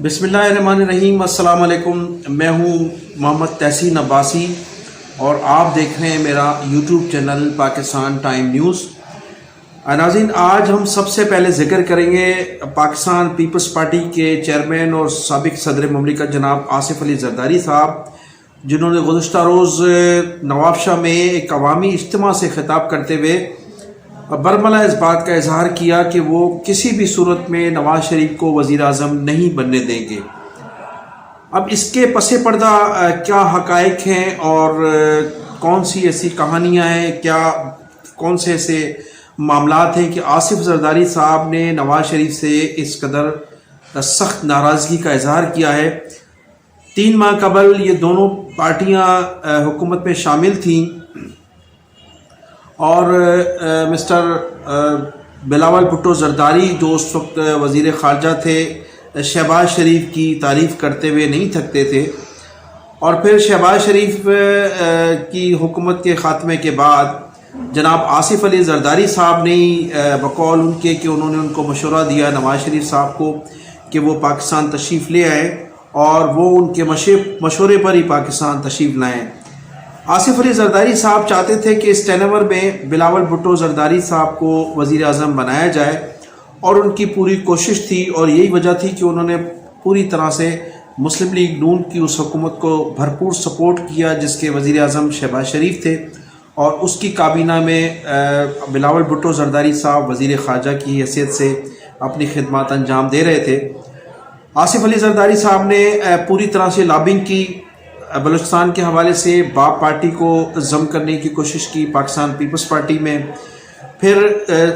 بسم اللہ الرحمن الرحیم۔ السلام علیکم، میں ہوں محمد تحسین عباسی اور آپ دیکھ رہے ہیں میرا YouTube channel Pakistan time news. ناظرین، آج ہم سب سے پہلے ذکر کریں گے پاکستان پیپلز پارٹی کے چیئرمین اور سابق صدر مملکت جناب آصف علی زرداری صاحب، جنہوں نے گزشتہ روز نواب شاہ میں ایک عوامی اجتماع سے خطاب کرتے ہوئے برملا اس بات کا اظہار کیا کہ وہ کسی بھی صورت میں نواز شریف کو وزیر اعظم نہیں بننے دیں گے۔ اب اس کے پس پردہ کیا حقائق ہیں اور کون سی ایسی کہانیاں ہیں، کون سے ایسے معاملات ہیں کہ آصف زرداری صاحب نے نواز شریف سے اس قدر سخت ناراضگی کا اظہار کیا ہے۔ 3 ماہ قبل یہ دونوں پارٹیاں حکومت میں شامل تھیں اور مسٹر بلاول بھٹو زرداری جو اس وقت وزیر خارجہ تھے، شہباز شریف کی تعریف کرتے ہوئے نہیں تھکتے تھے، اور پھر شہباز شریف کی حکومت کے خاتمے کے بعد جناب آصف علی زرداری صاحب نے بقول ان کے کہ انہوں نے ان کو مشورہ دیا نواز شریف صاحب کو کہ وہ پاکستان تشریف لے آئیں، اور وہ ان کے مشورے پر ہی پاکستان تشریف لائیں۔ آصف علی زرداری صاحب چاہتے تھے کہ اس ٹینور میں بلاول بھٹو زرداری صاحب کو وزیر اعظم بنایا جائے، اور ان کی پوری کوشش تھی، اور یہی وجہ تھی کہ انہوں نے پوری طرح سے مسلم لیگ نون کی اس حکومت کو بھرپور سپورٹ کیا جس کے وزیر اعظم شہباز شریف تھے، اور اس کی کابینہ میں بلاول بھٹو زرداری صاحب وزیر خارجہ کی حیثیت سے اپنی خدمات انجام دے رہے تھے۔ آصف علی زرداری صاحب نے پوری طرح سے لابنگ کی، بلوچستان کے حوالے سے باپ پارٹی کو ضم کرنے کی کوشش کی پاکستان پیپلز پارٹی میں، پھر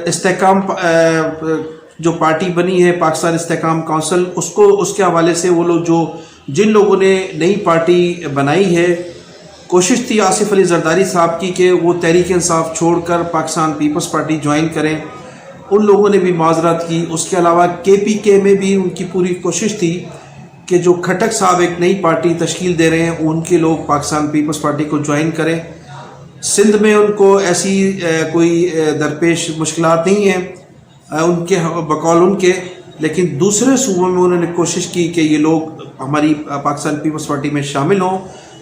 استحکام جو پارٹی بنی ہے پاکستان استحکام کونسل، اس کے حوالے سے وہ لوگ جن لوگوں نے نئی پارٹی بنائی ہے، کوشش تھی آصف علی زرداری صاحب کی کہ وہ تحریک انصاف چھوڑ کر پاکستان پیپلز پارٹی جوائن کریں، ان لوگوں نے بھی معذرت کی۔ اس کے علاوہ KPK میں بھی ان کی پوری کوشش تھی کہ جو کھٹک صاحب ایک نئی پارٹی تشکیل دے رہے ہیں ان کے لوگ پاکستان پیپلز پارٹی کو جوائن کریں۔ سندھ میں ان کو ایسی کوئی درپیش مشکلات نہیں ہیں ان کے بقول ان کے، لیکن دوسرے صوبوں میں انہوں نے کوشش کی کہ یہ لوگ ہماری پاکستان پیپلز پارٹی میں شامل ہوں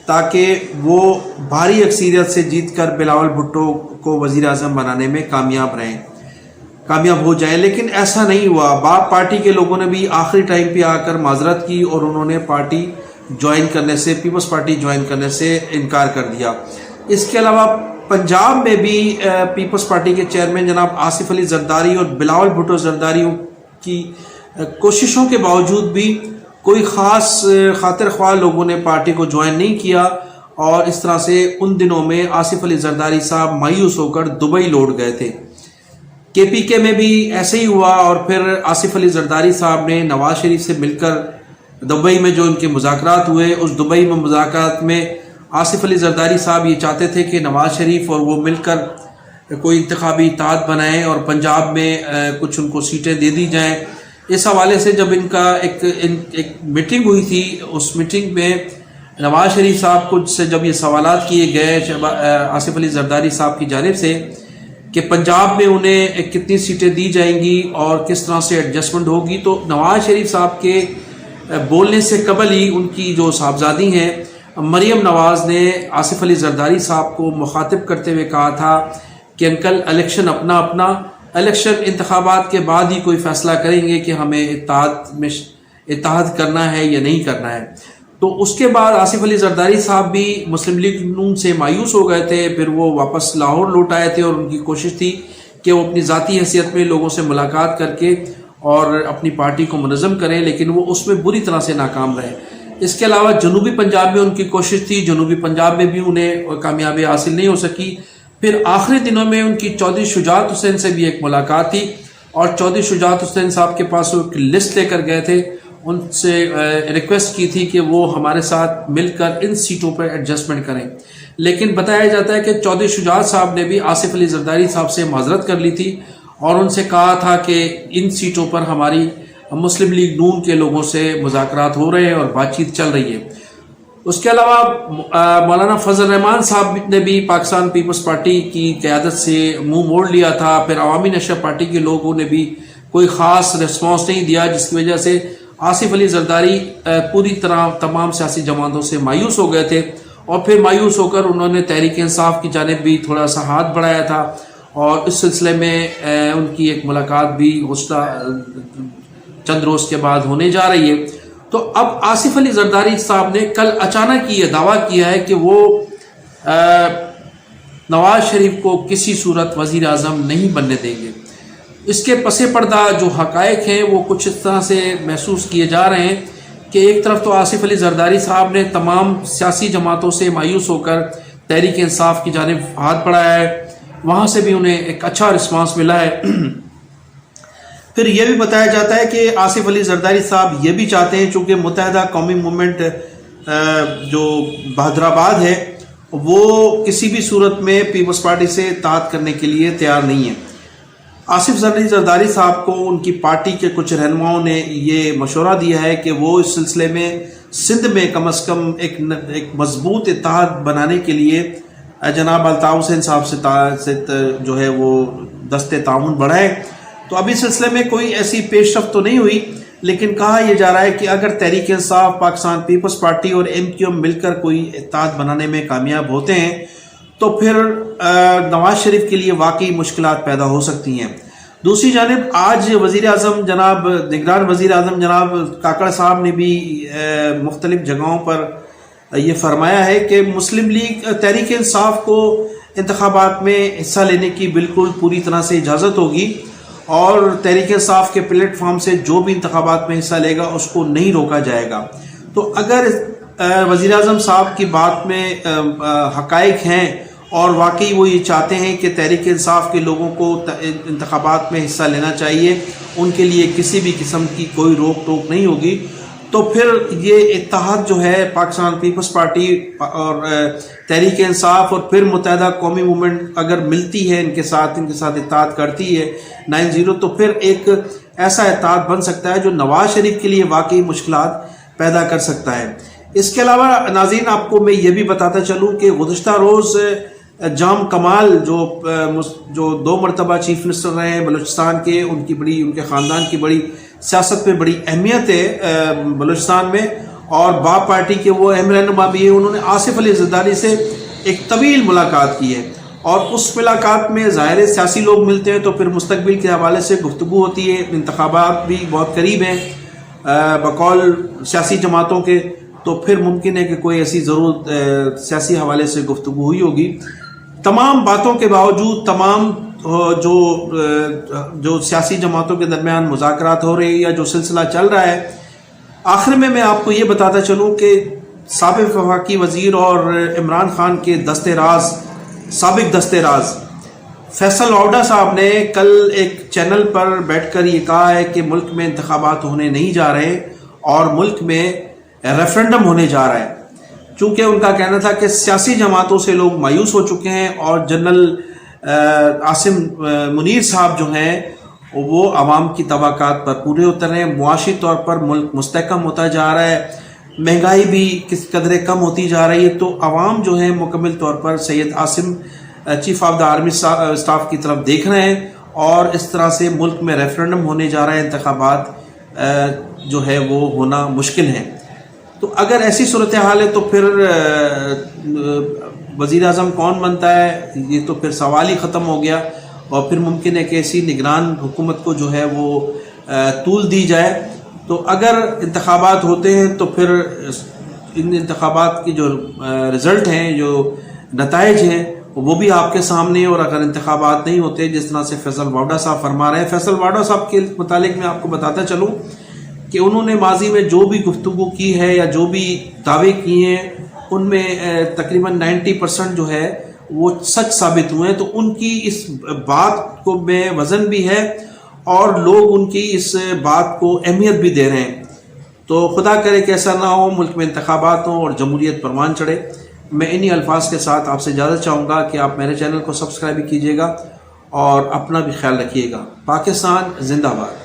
تاکہ وہ بھاری اکثریت سے جیت کر بلاول بھٹو کو وزیر اعظم بنانے میں کامیاب ہو جائیں، لیکن ایسا نہیں ہوا۔ باپ پارٹی کے لوگوں نے بھی آخری ٹائم پہ آ کر معذرت کی اور انہوں نے پارٹی جوائن کرنے سے، پیپلز پارٹی جوائن کرنے سے انکار کر دیا۔ اس کے علاوہ پنجاب میں بھی پیپلز پارٹی کے چیئرمین جناب آصف علی زرداری اور بلاول بھٹو زرداریوں کی کوششوں کے باوجود بھی کوئی خاص خاطر خواہ لوگوں نے پارٹی کو جوائن نہیں کیا، اور اس طرح سے ان دنوں میں آصف علی زرداری صاحب مایوس ہو کر دبئی لوٹ گئے تھے۔ KPK میں بھی ایسے ہی ہوا، اور پھر آصف علی زرداری صاحب نے نواز شریف سے مل کر دبئی میں جو ان کے مذاکرات ہوئے، اس دبئی میں مذاکرات میں آصف علی زرداری صاحب یہ چاہتے تھے کہ نواز شریف اور وہ مل کر کوئی انتخابی اتحاد بنائیں اور پنجاب میں کچھ ان کو سیٹیں دے دی جائیں۔ اس حوالے سے جب ان کا ایک میٹنگ ہوئی تھی، اس میٹنگ میں نواز شریف صاحب کو سے جب یہ سوالات کیے گئے آصف علی زرداری صاحب کی جانب سے کہ پنجاب میں انہیں کتنی سیٹیں دی جائیں گی اور کس طرح سے ایڈجسٹمنٹ ہوگی، تو نواز شریف صاحب کے بولنے سے قبل ہی ان کی جو صاحبزادی ہیں مریم نواز نے آصف علی زرداری صاحب کو مخاطب کرتے ہوئے کہا تھا کہ انکل الیکشن اپنا الیکشن انتخابات کے بعد ہی کوئی فیصلہ کریں گے کہ ہمیں اتحاد کرنا ہے یا نہیں کرنا ہے۔ تو اس کے بعد آصف علی زرداری صاحب بھی مسلم لیگ نون سے مایوس ہو گئے تھے، پھر وہ واپس لاہور لوٹ آئے تھے، اور ان کی کوشش تھی کہ وہ اپنی ذاتی حیثیت میں لوگوں سے ملاقات کر کے اور اپنی پارٹی کو منظم کریں، لیکن وہ اس میں بری طرح سے ناکام رہے۔ اس کے علاوہ جنوبی پنجاب میں ان کی کوشش تھی، جنوبی پنجاب میں بھی انہیں کامیابی حاصل نہیں ہو سکی۔ پھر آخری دنوں میں ان کی چودھری شجاعت حسین سے بھی ایک ملاقات تھی، اور چودھری شجاعت حسین صاحب کے پاس وہ ایک لسٹ لے کر گئے تھے، ان سے ریکویسٹ کی تھی کہ وہ ہمارے ساتھ مل کر ان سیٹوں پر ایڈجسٹمنٹ کریں، لیکن بتایا جاتا ہے کہ چودھری شجاعت صاحب نے بھی آصف علی زرداری صاحب سے معذرت کر لی تھی اور ان سے کہا تھا کہ ان سیٹوں پر ہماری مسلم لیگ نون کے لوگوں سے مذاکرات ہو رہے ہیں اور بات چیت چل رہی ہے۔ اس کے علاوہ مولانا فضل الرحمان صاحب نے بھی پاکستان پیپلز پارٹی کی قیادت سے منہ موڑ لیا تھا، پھر عوامی نشہ پارٹی کے لوگوں نے بھی کوئی خاص ریسپانس نہیں دیا، جس کی وجہ سے آصف علی زرداری پوری طرح تمام سیاسی جماعتوں سے مایوس ہو گئے تھے، اور پھر مایوس ہو کر انہوں نے تحریک انصاف کی جانب بھی تھوڑا سا ہاتھ بڑھایا تھا، اور اس سلسلے میں ان کی ایک ملاقات بھی گزشتہ چند روز کے بعد ہونے جا رہی ہے۔ تو اب آصف علی زرداری صاحب نے کل اچانک یہ دعویٰ کیا ہے کہ وہ نواز شریف کو کسی صورت وزیر اعظم نہیں بننے دیں گے۔ اس کے پس پردہ جو حقائق ہیں وہ کچھ اس طرح سے محسوس کیے جا رہے ہیں کہ ایک طرف تو آصف علی زرداری صاحب نے تمام سیاسی جماعتوں سے مایوس ہو کر تحریک انصاف کی جانب ہاتھ بڑھایا ہے، وہاں سے بھی انہیں ایک اچھا رسپانس ملا ہے۔ پھر یہ بھی بتایا جاتا ہے کہ آصف علی زرداری صاحب یہ بھی چاہتے ہیں، چونکہ متحدہ قومی موومنٹ جو بہادر آباد ہے وہ کسی بھی صورت میں پیپلز پارٹی سے اتحاد کرنے کے لیے تیار نہیں ہے۔ آصف علی زرداری صاحب کو ان کی پارٹی کے کچھ رہنماؤں نے یہ مشورہ دیا ہے کہ وہ اس سلسلے میں سندھ میں کم از کم ایک مضبوط اتحاد بنانے کے لیے جناب الطاف حسین صاحب سے جو ہے وہ دست تعاون بڑھائے۔ تو ابھی سلسلے میں کوئی ایسی پیش رفت تو نہیں ہوئی، لیکن کہا یہ جا رہا ہے کہ اگر تحریک انصاف، پاکستان پیپلز پارٹی اور MQM مل کر کوئی اتحاد بنانے میں کامیاب ہوتے ہیں تو پھر نواز شریف کے لیے واقعی مشکلات پیدا ہو سکتی ہیں۔ دوسری جانب آج وزیر اعظم جناب نگران وزیر اعظم جناب کاکڑ صاحب نے بھی مختلف جگہوں پر یہ فرمایا ہے کہ مسلم لیگ تحریک انصاف کو انتخابات میں حصہ لینے کی بالکل پوری طرح سے اجازت ہوگی، اور تحریک انصاف کے پلیٹ فارم سے جو بھی انتخابات میں حصہ لے گا اس کو نہیں روکا جائے گا۔ تو اگر وزیر اعظم صاحب کی بات میں حقائق ہیں اور واقعی وہ یہ چاہتے ہیں کہ تحریک انصاف کے لوگوں کو انتخابات میں حصہ لینا چاہیے، ان کے لیے کسی بھی قسم کی کوئی روک ٹوک نہیں ہوگی، تو پھر یہ اتحاد جو ہے پاکستان پیپلز پارٹی اور تحریک انصاف اور پھر متحدہ قومی موومنٹ اگر ملتی ہے ان کے ساتھ اتحاد کرتی ہے 9-0، تو پھر ایک ایسا اتحاد بن سکتا ہے جو نواز شریف کے لیے واقعی مشکلات پیدا کر سکتا ہے۔ اس کے علاوہ ناظرین آپ کو میں یہ بھی بتاتا چلوں کہ گزشتہ روز جام کمال جو 2 مرتبہ چیف منسٹر رہے ہیں بلوچستان کے، ان کے خاندان کی بڑی سیاست پہ بڑی اہمیت ہے بلوچستان میں، اور باپ پارٹی کے وہ اہم رہنما بھی ہیں، انہوں نے آصف علی زرداری سے ایک طویل ملاقات کی ہے، اور اس ملاقات میں ظاہر سیاسی لوگ ملتے ہیں تو پھر مستقبل کے حوالے سے گفتگو ہوتی ہے، انتخابات بھی بہت قریب ہیں بقول سیاسی جماعتوں کے، تو پھر ممکن ہے کہ کوئی ایسی ضرور سیاسی حوالے سے گفتگو ہوئی ہوگی۔ تمام باتوں کے باوجود تمام جو سیاسی جماعتوں کے درمیان مذاکرات ہو رہے ہیں یا جو سلسلہ چل رہا ہے، آخر میں آپ کو یہ بتاتا چلوں کہ سابق وفاقی وزیر اور عمران خان کے سابق دست راز فیصل واوڈا صاحب نے کل ایک چینل پر بیٹھ کر یہ کہا ہے کہ ملک میں انتخابات ہونے نہیں جا رہے اور ملک میں ریفرنڈم ہونے جا رہا ہے، چونکہ ان کا کہنا تھا کہ سیاسی جماعتوں سے لوگ مایوس ہو چکے ہیں اور جنرل عاصم منیر صاحب جو ہیں وہ عوام کی توقعات پر پورے اتر رہے ہیں، معاشی طور پر ملک مستحکم ہوتا جا رہا ہے، مہنگائی بھی کس قدرے کم ہوتی جا رہی ہے، تو عوام جو ہیں مکمل طور پر Syed Asim chief of the army staff کی طرف دیکھ رہے ہیں، اور اس طرح سے ملک میں ریفرنڈم ہونے جا رہے ہیں، انتخابات جو ہے وہ ہونا مشکل ہیں۔ تو اگر ایسی صورتحال ہے تو پھر وزیر اعظم کون بنتا ہے، یہ تو پھر سوال ہی ختم ہو گیا، اور پھر ممکن ہے کہ ایسی نگران حکومت کو جو ہے وہ طول دی جائے۔ تو اگر انتخابات ہوتے ہیں تو پھر ان انتخابات کی جو رزلٹ ہیں، جو نتائج ہیں، وہ بھی آپ کے سامنے، اور اگر انتخابات نہیں ہوتے جس طرح سے فیصل واوڈا صاحب فرما رہے ہیں، فیصل واوڈا صاحب کے متعلق میں آپ کو بتاتا چلوں کہ انہوں نے ماضی میں جو بھی گفتگو کی ہے یا جو بھی دعوے کیے ہیں ان میں تقریباً 90% جو ہے وہ سچ ثابت ہوئے ہیں، تو ان کی اس بات کو میں وزن بھی ہے اور لوگ ان کی اس بات کو اہمیت بھی دے رہے ہیں۔ تو خدا کرے کہ ایسا نہ ہو، ملک میں انتخابات ہوں اور جمہوریت پروان چڑھے۔ میں انہی الفاظ کے ساتھ آپ سے اجازت چاہوں گا کہ آپ میرے چینل کو سبسکرائب کیجیے گا اور اپنا بھی خیال رکھیے گا۔ پاکستان زندہ باد۔